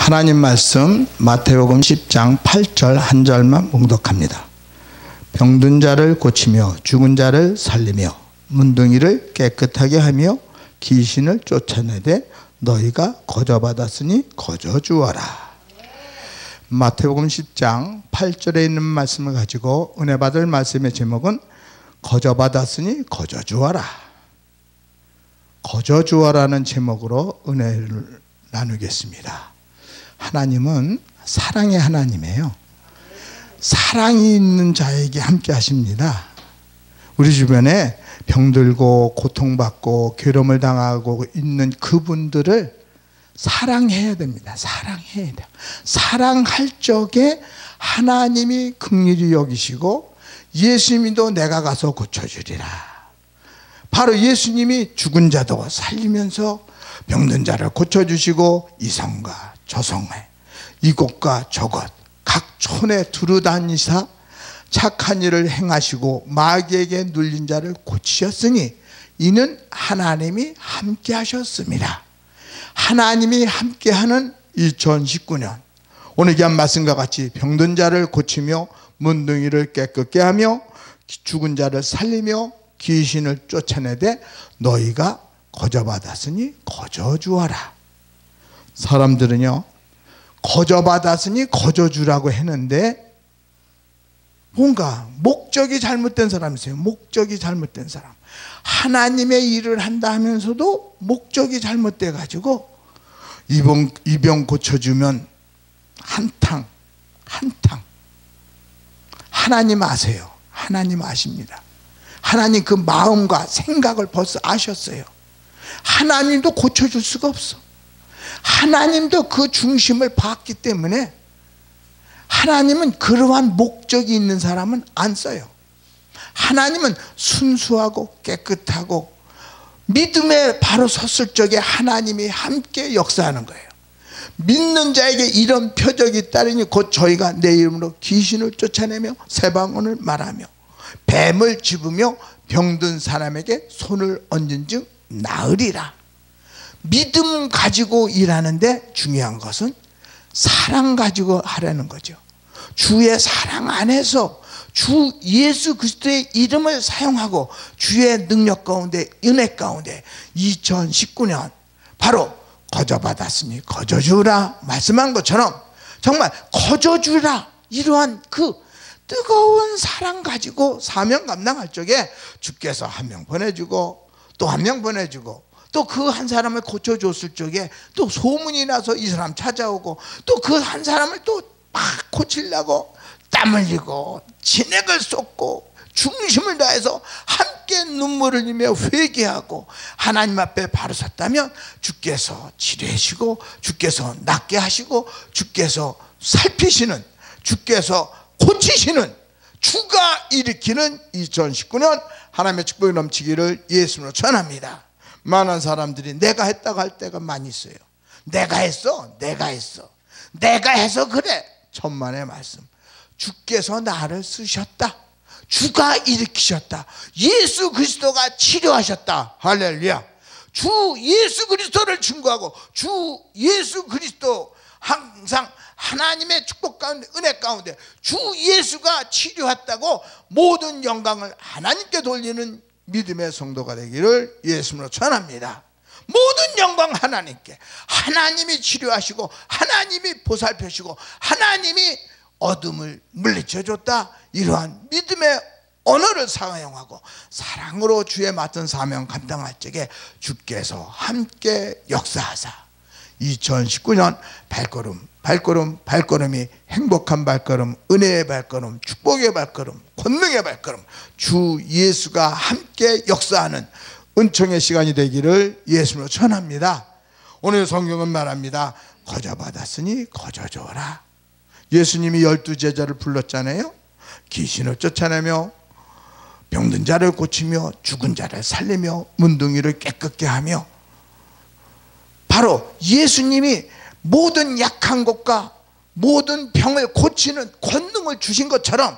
하나님 말씀 마태복음 10장 8절 한 절만 봉독합니다. 병든 자를 고치며 죽은 자를 살리며 문둥이를 깨끗하게 하며 귀신을 쫓아내되 너희가 거저받았으니 거저주어라. 마태복음 10장 8절에 있는 말씀을 가지고 은혜 받을 말씀의 제목은 거저받았으니 거저주어라. 거저주어라는 제목으로 은혜를 나누겠습니다. 하나님은 사랑의 하나님이에요. 사랑이 있는 자에게 함께 하십니다. 우리 주변에 병들고 고통받고 괴로움을 당하고 있는 그분들을 사랑해야 됩니다. 사랑해야 돼요. 사랑할 적에 하나님이 긍휼히 여기시고 예수님도 내가 가서 고쳐주리라. 바로 예수님이 죽은 자도 살리면서 병든 자를 고쳐주시고 이성과 저성에 이곳과 저곳 각 촌에 두루다니사 착한 일을 행하시고 마귀에게 눌린 자를 고치셨으니 이는 하나님이 함께 하셨습니다. 하나님이 함께하는 2019년 오늘 귀한 말씀과 같이 병든 자를 고치며 문둥이를 깨끗게 하며 죽은 자를 살리며 귀신을 쫓아내되 너희가 거저받았으니 거저주어라. 사람들은요 거저받았으니 거저주라고 했는데 뭔가 목적이 잘못된 사람이세요. 목적이 잘못된 사람. 하나님의 일을 한다 하면서도 목적이 잘못돼 가지고 이 병 고쳐주면 한탕. 하나님 아세요. 하나님 아십니다. 하나님 그 마음과 생각을 벌써 아셨어요. 하나님도 고쳐줄 수가 없어. 하나님도 그 중심을 봤기 때문에 하나님은 그러한 목적이 있는 사람은 안 써요. 하나님은 순수하고 깨끗하고 믿음에 바로 섰을 적에 하나님이 함께 역사하는 거예요. 믿는 자에게 이런 표적이 있다니 곧 저희가 내 이름으로 귀신을 쫓아내며 새방언을 말하며 뱀을 집으며 병든 사람에게 손을 얹은 즉 나으리라. 믿음 가지고 일하는데 중요한 것은 사랑 가지고 하라는 거죠. 주의 사랑 안에서 주 예수 그리스도의 이름을 사용하고 주의 능력 가운데 은혜 가운데 2019년 바로 거저받았으니 거저주라 말씀한 것처럼 정말 거저주라 이러한 그 뜨거운 사랑 가지고 사명 감당할 적에 주께서 한 명 보내주고 또 한 명 보내주고 또 그 한 사람을 고쳐줬을 적에 또 소문이 나서 이 사람 찾아오고 또 그 한 사람을 또 막 고치려고 땀 흘리고 진액을 쏟고 중심을 다해서 함께 눈물을 흘리며 회개하고 하나님 앞에 바로 섰다면 주께서 치료하시고 주께서 낫게 하시고 주께서 살피시는 주께서 고치시는 주가 일으키는 2019년 하나님의 축복이 넘치기를 예수님으로 전합니다. 많은 사람들이 내가 했다고 할 때가 많이 있어요. 내가 했어. 내가 해서 그래. 천만의 말씀. 주께서 나를 쓰셨다. 주가 일으키셨다. 예수 그리스도가 치료하셨다. 할렐루야. 주 예수 그리스도를 증거하고 주 예수 그리스도 항상 하나님의 축복 가운데 은혜 가운데 주 예수가 치료했다고 모든 영광을 하나님께 돌리는 믿음의 성도가 되기를 예수님으로 전합니다. 모든 영광 하나님께. 하나님이 치료하시고 하나님이 보살펴시고 하나님이 어둠을 물리쳐줬다. 이러한 믿음의 언어를 사용하고 사랑으로 주의 맡은 사명 감당할 적에 주께서 함께 역사하사 2019년 발걸음이 행복한 발걸음, 은혜의 발걸음, 축복의 발걸음, 권능의 발걸음, 주 예수가 함께 역사하는 은총의 시간이 되기를 예수님으로 전합니다. 오늘 성경은 말합니다. 거저받았으니 거저줘라. 예수님이 12제자를 불렀잖아요. 귀신을 쫓아내며 병든 자를 고치며 죽은 자를 살리며 문둥이를 깨끗게 하며 바로 예수님이 모든 약한 것과 모든 병을 고치는 권능을 주신 것처럼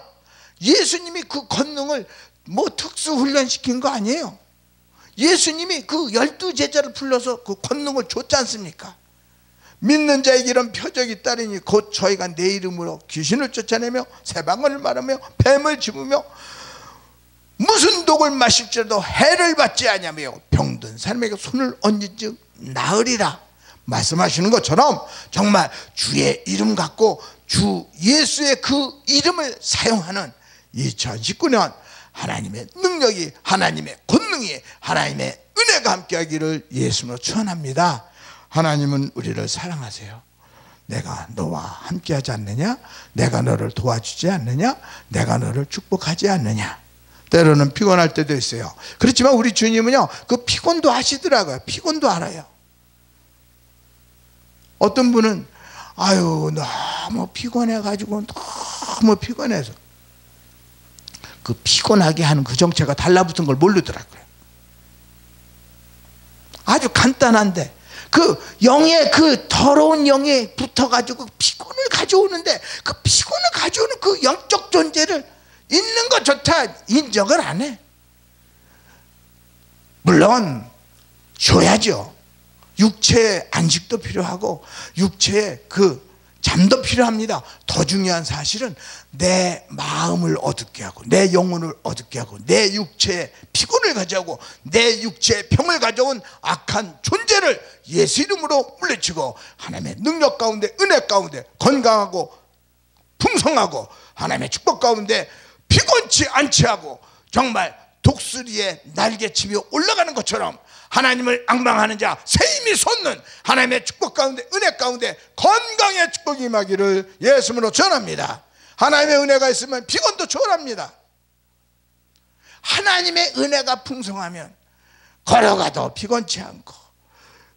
예수님이 그 권능을 뭐 특수 훈련시킨 거 아니에요. 예수님이 그 12제자를 불러서 그 권능을 줬지 않습니까? 믿는 자에게 이런 표적이 따르니 곧 저희가 내 이름으로 귀신을 쫓아내며 새방언을 말하며 뱀을 집으며 무슨 독을 마실지라도 해를 받지 아니하며 병든 사람에게 손을 얹은즉 나으리라 말씀하시는 것처럼 정말 주의 이름 갖고 주 예수의 그 이름을 사용하는 2019년 하나님의 능력이, 하나님의 권능이, 하나님의 은혜가 함께하기를 예수로 축원합니다. 하나님은 우리를 사랑하세요. 내가 너와 함께하지 않느냐? 내가 너를 도와주지 않느냐? 내가 너를 축복하지 않느냐? 때로는 피곤할 때도 있어요. 그렇지만 우리 주님은요, 그 피곤도 아시더라고요. 피곤도 알아요. 어떤 분은 아유 너무 피곤해가지고 너무 피곤해서 그 피곤하게 하는 그 정체가 달라붙은 걸 모르더라고요. 아주 간단한데 그 영에, 그 더러운 영에 붙어가지고 피곤을 가져오는데 그 피곤을 가져오는 그 영적 존재를 있는 것조차 인정을 안 해. 물론 줘야죠. 육체의 안식도 필요하고 육체의 그 잠도 필요합니다. 더 중요한 사실은 내 마음을 어둡게 하고 내 영혼을 어둡게 하고 내 육체에 피곤을 가져오고 내 육체에 병을 가져온 악한 존재를 예수 이름으로 물리치고 하나님의 능력 가운데, 은혜 가운데 건강하고 풍성하고 하나님의 축복 가운데 피곤치 않게 하고 정말 독수리의 날개치며 올라가는 것처럼 하나님을 앙망하는 자, 새 힘이 솟는 하나님의 축복 가운데, 은혜 가운데 건강의 축복이 임하기를 예수님으로 전합니다. 하나님의 은혜가 있으면 피곤도 초월합니다. 하나님의 은혜가 풍성하면 걸어가도 피곤치 않고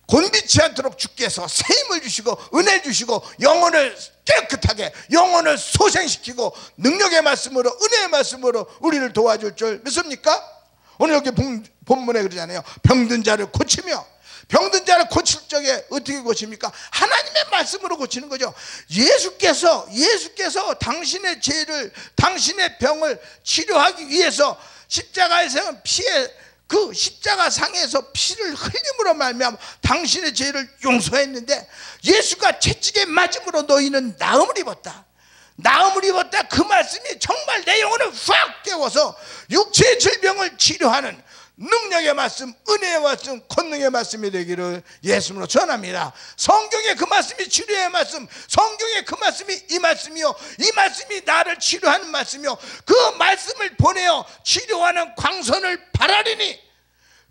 곤비치 않도록 주께서 새 힘을 주시고 은혜 주시고 영혼을 깨끗하게, 영혼을 소생시키고 능력의 말씀으로, 은혜의 말씀으로 우리를 도와줄 줄 믿습니까? 오늘 여기 본문에 그러잖아요. 병든 자를 고치며, 병든 자를 고칠 적에 어떻게 고칩니까? 하나님의 말씀으로 고치는 거죠. 예수께서 당신의 죄를, 당신의 병을 치료하기 위해서 십자가에서 그 십자가 상에서 피를 흘림으로 말미암아 당신의 죄를 용서했는데 예수가 채찍에 맞음으로 너희는 나음을 입었다. 나음을 입었다. 그 말씀이 정말 내 영혼을 확 깨워서 육체의 질병을 치료하는 능력의 말씀, 은혜의 말씀, 권능의 말씀이 되기를 예수님으로 전합니다. 성경의 그 말씀이 치료의 말씀, 성경의 그 말씀이 이 말씀이요, 이 말씀이 나를 치료하는 말씀이요, 그 말씀을 보내어 치료하는 광선을 바라리니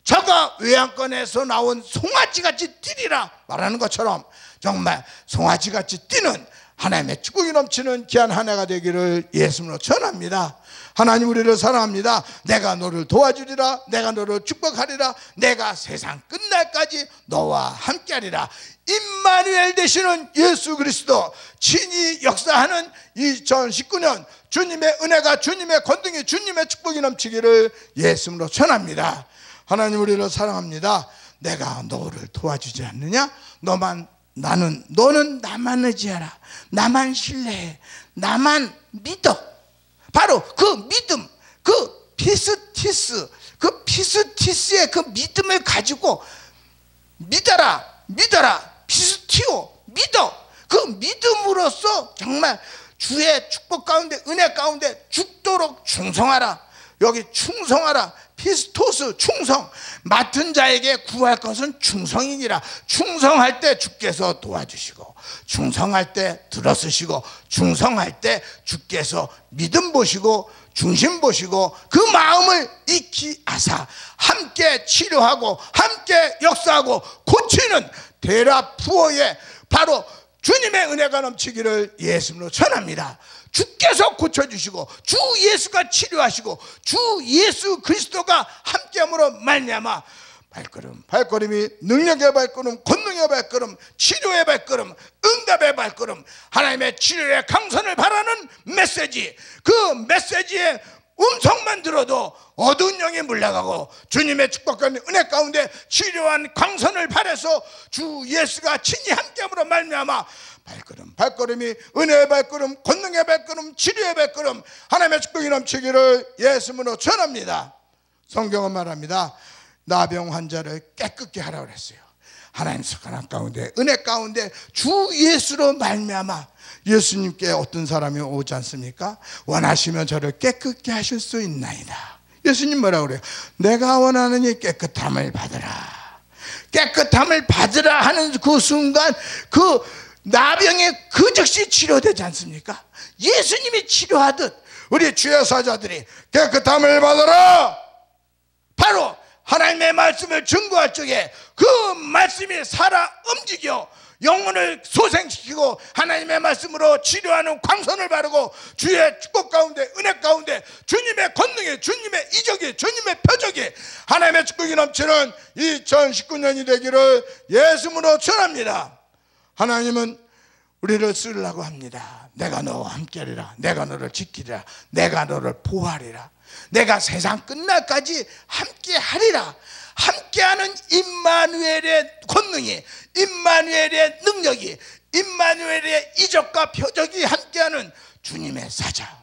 저가 외양간에서 나온 송아지같이 뛰리라 말하는 것처럼 정말 송아지같이 뛰는 하나님의 축복이 넘치는 귀한 한 해가 되기를 예수님으로 전합니다. 하나님 우리를 사랑합니다. 내가 너를 도와주리라, 내가 너를 축복하리라, 내가 세상 끝날까지 너와 함께하리라. 임마누엘 되시는 예수 그리스도 친히 역사하는 2019년 주님의 은혜가, 주님의 권능이, 주님의 축복이 넘치기를 예수님으로 전합니다. 하나님 우리를 사랑합니다. 내가 너를 도와주지 않느냐? 너는 나만 의지하라. 나만 신뢰해. 나만 믿어. 바로 그 믿음, 그 피스티스의 그 믿음을 가지고 믿어라, 피스티오, 믿어. 그 믿음으로써 정말 주의 축복 가운데, 은혜 가운데 죽도록 충성하라. 여기 충성하라. 피스토스, 충성. 맡은 자에게 구할 것은 충성이니라. 충성할 때 주께서 도와주시고, 충성할 때 들어쓰시고, 충성할 때 주께서 믿음 보시고 중심 보시고 그 마음을 익히 하사 함께 치료하고 함께 역사하고 고치는 데라푸어의 바로 주님의 은혜가 넘치기를 예수님으로 전합니다. 주께서 고쳐주시고 주 예수가 치료하시고 주 예수 그리스도가 함께함으로 말미암아 발걸음이 능력의 발걸음, 권능의 발걸음, 치료의 발걸음, 응답의 발걸음, 하나님의 치료의 강선을 바라는 메시지, 그 메시지의 음성만 들어도 어두운 영이 물러가고 주님의 축복과 은혜 가운데 치료한 광선을 바라서 주 예수가 친히 함께함으로 말미암아 발걸음이 은혜의 발걸음, 권능의 발걸음, 치료의 발걸음, 하나님의 축복이 넘치기를 예수님으로 전합니다. 성경은 말합니다. 나병 환자를 깨끗게 하라고 그랬어요. 하나님 선한 가운데 은혜 가운데 주 예수로 말미암아 예수님께 어떤 사람이 오지 않습니까? 원하시면 저를 깨끗게 하실 수 있나이다. 예수님 뭐라고 그래요? 내가 원하느니 깨끗함을 받으라. 깨끗함을 받으라 하는 그 순간 그 나병이 그 즉시 치료되지 않습니까? 예수님이 치료하듯 우리 주여사자들이 깨끗함을 받으라, 바로 하나님의 말씀을 증거할 적에 그 말씀이 살아 움직여 영혼을 소생시키고 하나님의 말씀으로 치료하는 광선을 바르고 주의 축복 가운데 은혜 가운데 주님의 권능이, 주님의 이적이, 주님의 표적이, 하나님의 축복이 넘치는 2019년이 되기를 예수님으로 전합니다. 하나님은 우리를 쓰려고 합니다. 내가 너와 함께하리라, 내가 너를 지키리라, 내가 너를 보호하리라, 내가 세상 끝날까지 함께하리라. 함께하는 임마누엘의 권능이, 임마누엘의 능력이, 임마누엘의 이적과 표적이 함께하는 주님의 사자,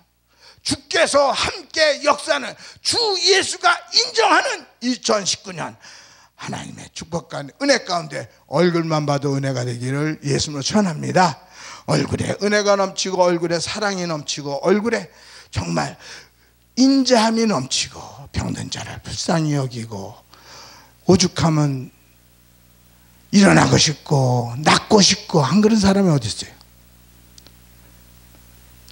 주께서 함께 역사하는 주 예수가 인정하는 2019년 하나님의 축복과 은혜 가운데 얼굴만 봐도 은혜가 되기를 예수님으로 전합니다. 얼굴에 은혜가 넘치고 얼굴에 사랑이 넘치고 얼굴에 정말 인자함이 넘치고 병든 자를 불쌍히 여기고 오죽하면 일어나고 싶고 낫고 싶고 한 그런 사람이 어디 있어요?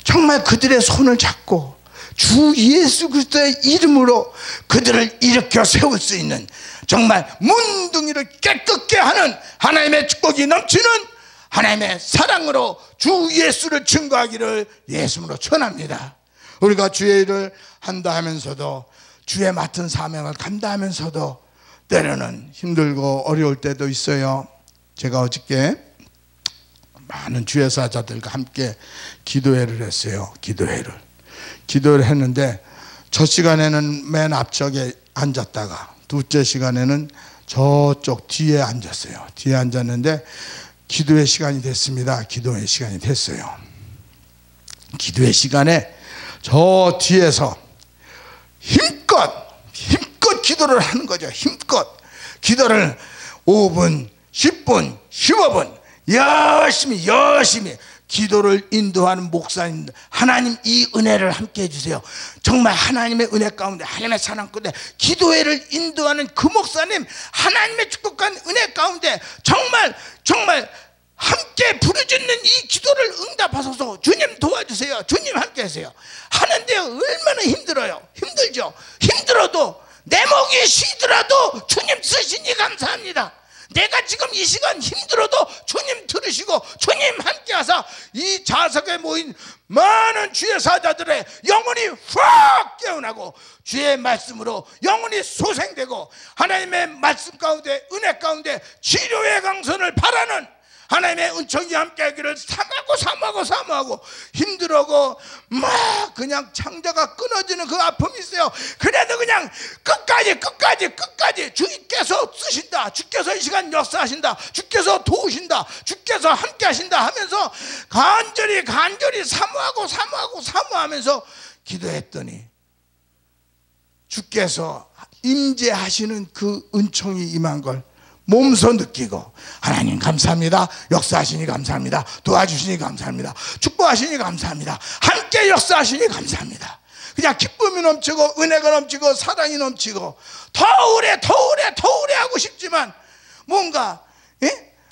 정말 그들의 손을 잡고 주 예수 그리스도의 이름으로 그들을 일으켜 세울 수 있는 정말 문둥이를 깨끗게 하는 하나님의 축복이 넘치는 하나님의 사랑으로 주 예수를 증거하기를 예수님으로 전합니다. 우리가 주의 일을 한다 하면서도 주의 맡은 사명을 감당하면서도 때로는 힘들고 어려울 때도 있어요. 제가 어저께 많은 주의 사자들과 함께 기도회를 했어요. 기도회를 했는데 첫 시간에는 맨 앞쪽에 앉았다가 둘째 시간에는 저쪽 뒤에 앉았어요. 뒤에 앉았는데 기도회 시간이 됐습니다. 기도회 시간이 됐어요. 기도회 시간에 저 뒤에서 힘껏 기도를 하는 거죠. 힘껏 기도를 5분, 10분, 15분 열심히 기도를 인도하는 목사님, 하나님 이 은혜를 함께 해주세요. 정말 하나님의 은혜 가운데, 하나님의 사랑 가운데 기도회를 인도하는 그 목사님, 하나님의 축복과 은혜 가운데 정말 함께 부르짖는 이 기도를 응답하소서. 주님 도와주세요, 주님 함께 하세요 하는데 얼마나 힘들어요. 힘들죠. 힘들어도 내 목이 쉬더라도 주님 쓰시니 감사합니다. 내가 지금 이 시간 힘들어도 주님 들으시고 주님 함께 하사 이 좌석에 모인 많은 주의 사자들의 영혼이 확 깨어나고 주의 말씀으로 영혼이 소생되고 하나님의 말씀 가운데 은혜 가운데 치료의 강선을 바라는 하나님의 은총이 함께하기를 사모하고 힘들어고 막 그냥 창자가 끊어지는 그 아픔이 있어요. 그래도 그냥 끝까지 주께서 쓰신다, 주께서 이 시간 역사하신다, 주께서 도우신다, 주께서 함께하신다 하면서 간절히 사모하면서 기도했더니 주께서 임재하시는 그 은총이 임한 걸 몸소 느끼고, 하나님 감사합니다, 역사하시니 감사합니다, 도와주시니 감사합니다, 축복하시니 감사합니다, 함께 역사하시니 감사합니다. 그냥 기쁨이 넘치고 은혜가 넘치고 사랑이 넘치고 더 오래 하고 싶지만 뭔가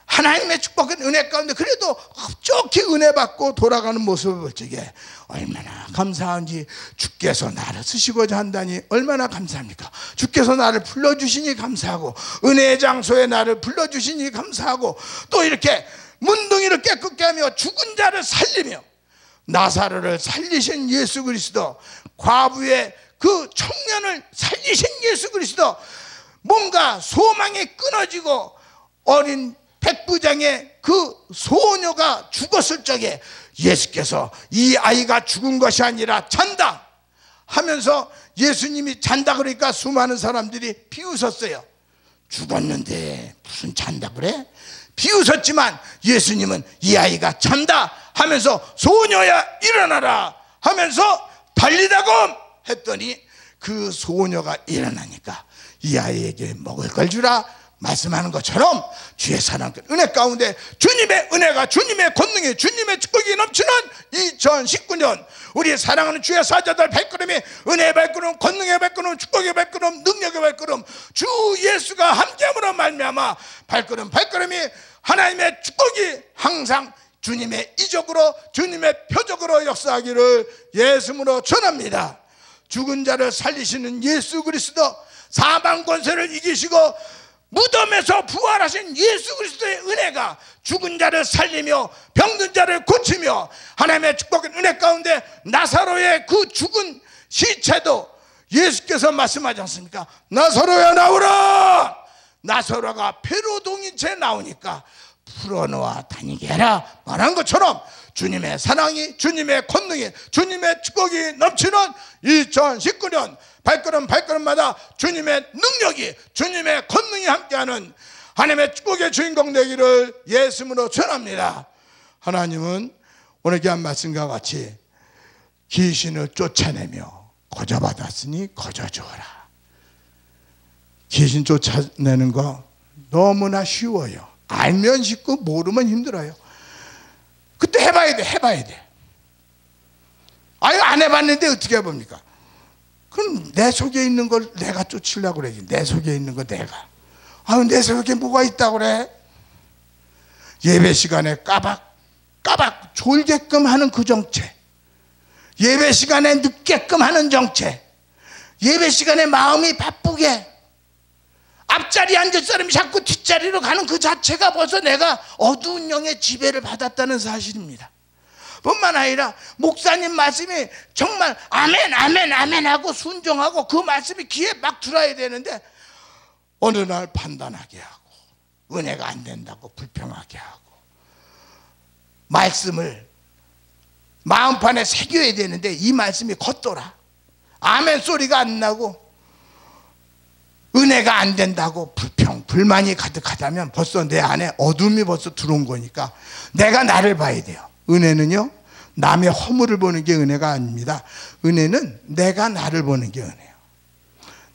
하나님의 축복은 은혜 가운데 그래도 흡족히 은혜 받고 돌아가는 모습을 볼 적에 얼마나 감사한지, 주께서 나를 쓰시고자 한다니 얼마나 감사합니까? 주께서 나를 불러주시니 감사하고 은혜의 장소에 나를 불러주시니 감사하고 또 이렇게 문둥이를 깨끗게 하며 죽은 자를 살리며 나사로를 살리신 예수 그리스도, 과부의 그 청년을 살리신 예수 그리스도, 뭔가 소망이 끊어지고 어린 백부장의 그 소녀가 죽었을 적에 예수께서 이 아이가 죽은 것이 아니라 잔다 하면서 예수님이 잔다 그러니까 수많은 사람들이 비웃었어요. 죽었는데 무슨 잔다 그래? 비웃었지만 예수님은 이 아이가 잔다 하면서 소녀야 일어나라 하면서 달리다고 했더니 그 소녀가 일어나니까 이 아이에게 먹을 걸 주라, 말씀하는 것처럼 주의 사랑 은혜 가운데 주님의 은혜가, 주님의 권능이, 주님의 축복이 넘치는 2019년 우리 사랑하는 주의 사자들 발걸음이 은혜의 발걸음, 권능의 발걸음, 축복의 발걸음, 능력의 발걸음, 주 예수가 함께함으로 말미암아 발걸음이 하나님의 축복이 항상 주님의 이적으로, 주님의 표적으로 역사하기를 예수님으로 전합니다. 죽은 자를 살리시는 예수 그리스도, 사망 권세를 이기시고 무덤에서 부활하신 예수 그리스도의 은혜가 죽은 자를 살리며 병든 자를 고치며 하나님의 축복의 은혜 가운데 나사로의 그 죽은 시체도 예수께서 말씀하지 않습니까? 나사로야 나오라! 나사로가 폐로 동인 채 나오니까 풀어놓아 다니게 해라 말한 것처럼 주님의 사랑이, 주님의 권능이, 주님의 축복이 넘치는 2019년 발걸음마다 주님의 능력이, 주님의 권능이 함께하는 하나님의 축복의 주인공 되기를 예수님으로 전합니다. 하나님은 오늘 귀한 말씀과 같이 귀신을 쫓아내며 거저받았으니 거저주어라. 귀신 쫓아내는 거 너무나 쉬워요. 알면 쉽고 모르면 힘들어요. 그때 해봐야 돼. 아유, 안 해봤는데 어떻게 해봅니까? 그럼 내 속에 있는 걸 내가 쫓으려고 그래. 내 속에 있는 거 내가. 아유, 내 속에 뭐가 있다고 그래? 예배 시간에 까박 졸게끔 하는 그 정체, 예배 시간에 늦게끔 하는 정체, 예배 시간에 마음이 바쁘게 앞자리에 앉을 사람이 자꾸 뒷자리로 가는 그 자체가 벌써 내가 어두운 영의 지배를 받았다는 사실입니다. 뿐만 아니라 목사님 말씀이 정말 아멘 하고 순종하고 그 말씀이 귀에 막 들어야 되는데 어느 날 판단하게 하고 은혜가 안 된다고 불평하게 하고 말씀을 마음판에 새겨야 되는데 이 말씀이 겉돌아 아멘 소리가 안 나고 은혜가 안 된다고 불평, 불만이 가득하다면 벌써 내 안에 어둠이 벌써 들어온 거니까 내가 나를 봐야 돼요. 은혜는요, 남의 허물을 보는 게 은혜가 아닙니다. 은혜는 내가 나를 보는 게 은혜예요.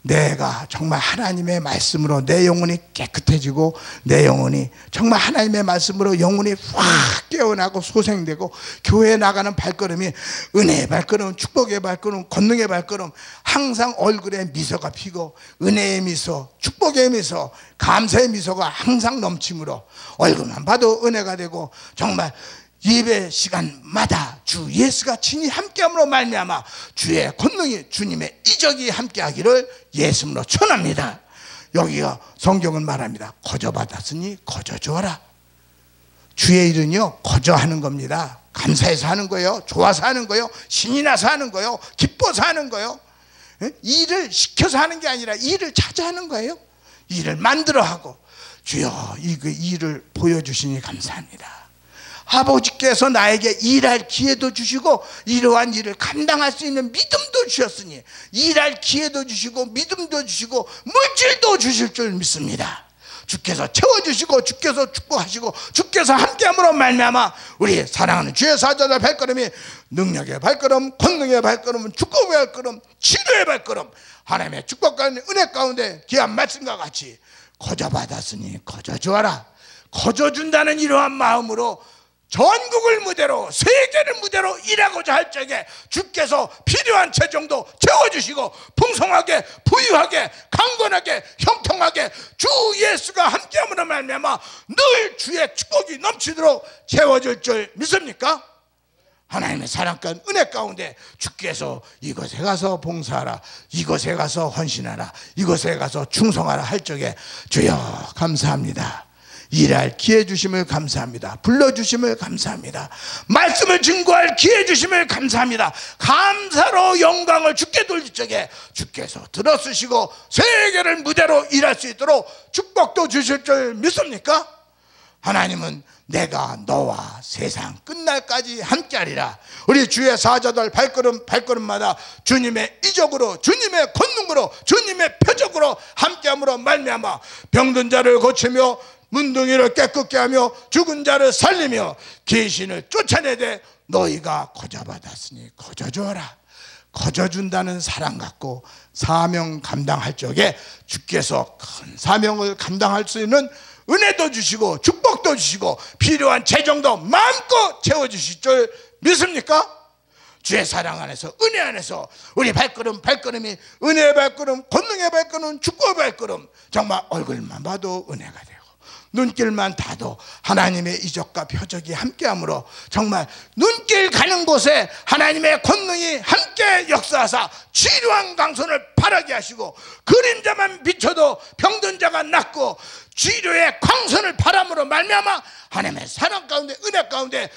내가 정말 하나님의 말씀으로 내 영혼이 깨끗해지고 내 영혼이 정말 하나님의 말씀으로 영혼이 확 깨어나고 소생되고 교회에 나가는 발걸음이 은혜의 발걸음, 축복의 발걸음, 권능의 발걸음, 항상 얼굴에 미소가 피고 은혜의 미소, 축복의 미소, 감사의 미소가 항상 넘침으로 얼굴만 봐도 은혜가 되고 정말 예배 시간마다 주 예수가 친히 함께함으로 말미암아 주의 권능이, 주님의 이적이 함께하기를 예수님으로 전합니다. 여기가 성경은 말합니다. 거저받았으니 거저주어라. 주의 일은요, 거저하는 겁니다. 감사해서 하는 거예요. 좋아서 하는 거예요. 신이 나서 하는 거예요. 기뻐서 하는 거예요. 일을 시켜서 하는 게 아니라 일을 찾아 하는 거예요. 일을 만들어 하고 주여 이 일을 보여주시니 감사합니다. 아버지께서 나에게 일할 기회도 주시고 이러한 일을 감당할 수 있는 믿음도 주셨으니 일할 기회도 주시고 믿음도 주시고 물질도 주실 줄 믿습니다. 주께서 채워주시고 주께서 축복하시고 주께서 함께함으로 말미암아 우리 사랑하는 주의 사자들 발걸음이 능력의 발걸음, 권능의 발걸음, 축복의 발걸음, 치료의 발걸음, 하나님의 축복과 은혜 가운데 귀한 말씀과 같이 거저받았으니 거저주어라. 거저준다는 이러한 마음으로 전국을 무대로, 세계를 무대로 일하고자 할 적에 주께서 필요한 재정도 채워주시고 풍성하게, 부유하게, 강건하게, 형통하게 주 예수가 함께함으로 말미암아 늘 주의 축복이 넘치도록 채워줄 줄 믿습니까? 하나님의 사랑과 은혜 가운데 주께서 이곳에 가서 봉사하라, 이곳에 가서 헌신하라, 이곳에 가서 충성하라 할 적에 주여 감사합니다. 일할 기회 주심을 감사합니다. 불러주심을 감사합니다. 말씀을 증거할 기회 주심을 감사합니다. 감사로 영광을 주께 돌릴 적에 주께서 들어쓰시고 세계를 무대로 일할 수 있도록 축복도 주실 줄 믿습니까? 하나님은 내가 너와 세상 끝날까지 함께하리라. 우리 주의 사자들 발걸음마다 주님의 이적으로, 주님의 권능으로, 주님의 표적으로 함께함으로 말미암아 병든 자를 고치며 문둥이를 깨끗게 하며 죽은 자를 살리며 귀신을 쫓아내되 너희가 거저받았으니 거저주어라. 거저준다는 사랑 갖고 사명 감당할 적에 주께서 큰 사명을 감당할 수 있는 은혜도 주시고 축복도 주시고 필요한 재정도 마음껏 채워주실 줄 믿습니까? 주의 사랑 안에서, 은혜 안에서 우리 발걸음이 은혜의 발걸음, 권능의 발걸음, 축복의 발걸음, 정말 얼굴만 봐도 은혜가 되고 눈길만 닿아도 하나님의 이적과 표적이 함께함으로 정말 눈길 가는 곳에 하나님의 권능이 함께 역사하사 치료한 강손을 바라게 하시고 그림자만 비춰도 병든 자가 낫고 치료의 광선을 바람으로 말미암아 하나님의 사랑 가운데, 은혜 가운데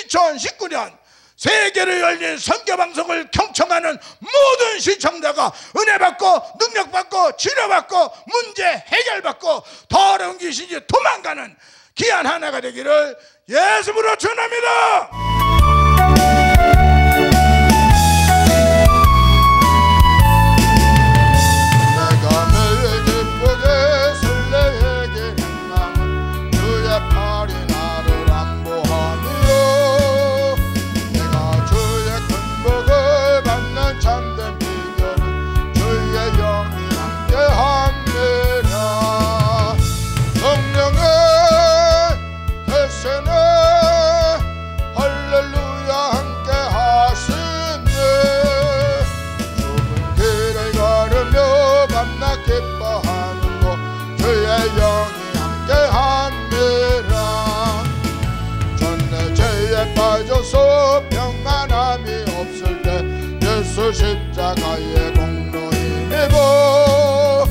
2019년 세계를 열린 선교방송을 경청하는 모든 시청자가 은혜받고 능력받고 치료받고 문제 해결받고 더러운 귀신이 도망가는 귀한 한 해가 되기를 예수님으로 축원합니다. 십자가의 공로 힘입어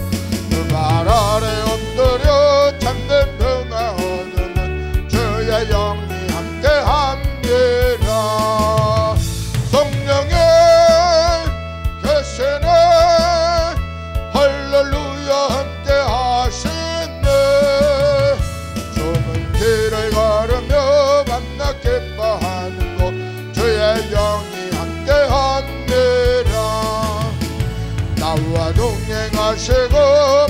그 발 아래 엎드려 참된 평화 얻으면 주의 영이 함께합니다. 성령의 계시네 할렐루야 함께하시네 좁은 길을 걸으며 만나 기뻐하는 곳 주의 영이 함께합니다. 나와 동행하시고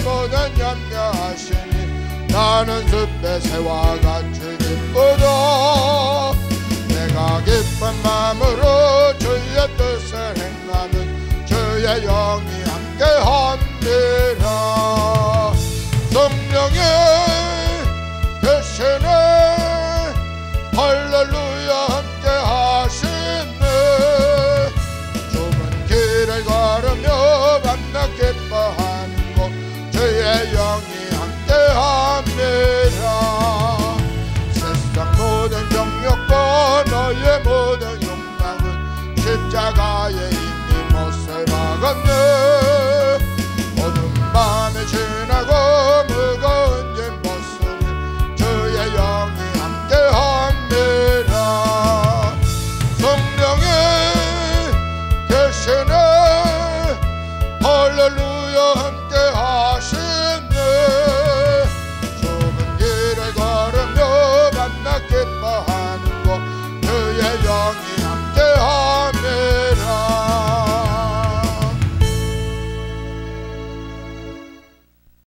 모든 염려하시니 나는 숲의 새와 같이 기쁘다. 내가 기쁜 마음으로 주의 뜻을 행하는 주의 영이